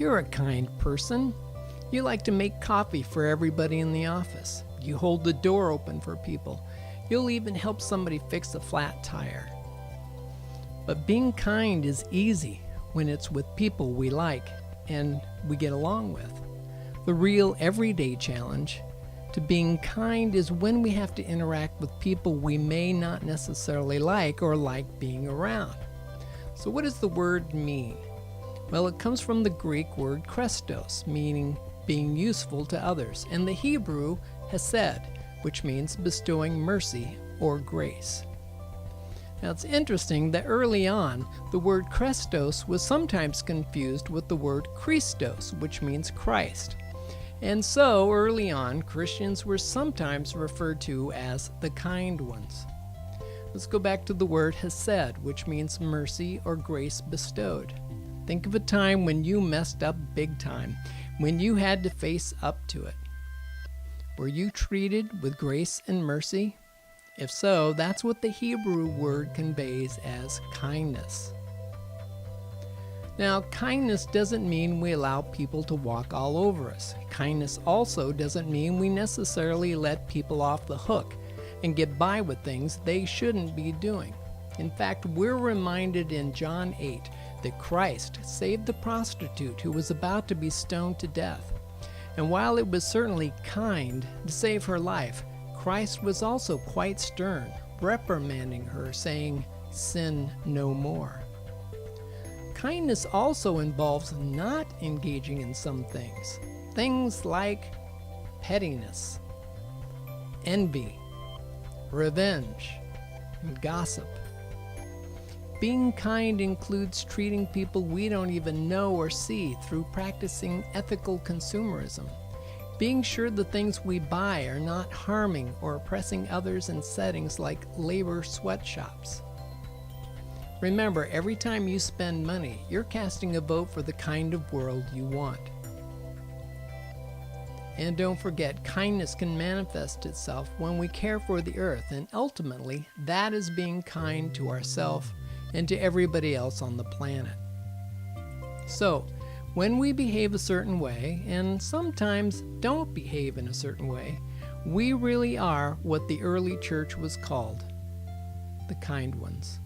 You're a kind person. You like to make coffee for everybody in the office. You hold the door open for people. You'll even help somebody fix a flat tire. But being kind is easy when it's with people we like and we get along with. The real everyday challenge to being kind is when we have to interact with people we may not necessarily like or like being around. So what does the word mean? Well, it comes from the Greek word Christos, meaning being useful to others, and the Hebrew hesed, which means bestowing mercy or grace. Now it's interesting that early on, the word Christos was sometimes confused with the word Christos, which means Christ. And so, early on, Christians were sometimes referred to as the kind ones. Let's go back to the word hesed, which means mercy or grace bestowed. Think of a time when you messed up big time, when you had to face up to it. Were you treated with grace and mercy? If so, that's what the Hebrew word conveys as kindness. Now, kindness doesn't mean we allow people to walk all over us. Kindness also doesn't mean we necessarily let people off the hook and get by with things they shouldn't be doing. In fact, we're reminded in John 8 that Christ saved the prostitute who was about to be stoned to death. And while it was certainly kind to save her life, Christ was also quite stern, reprimanding her, saying, "Sin no more." Kindness also involves not engaging in some things. Things like pettiness, envy, revenge, and gossip. Being kind includes treating people we don't even know or see through practicing ethical consumerism. Being sure the things we buy are not harming or oppressing others in settings like labor sweatshops. Remember, every time you spend money, you're casting a vote for the kind of world you want. And don't forget, kindness can manifest itself when we care for the earth, and ultimately, that is being kind to ourselves and to everybody else on the planet. So, when we behave a certain way, and sometimes don't behave in a certain way, we really are what the early church was called, the kind ones.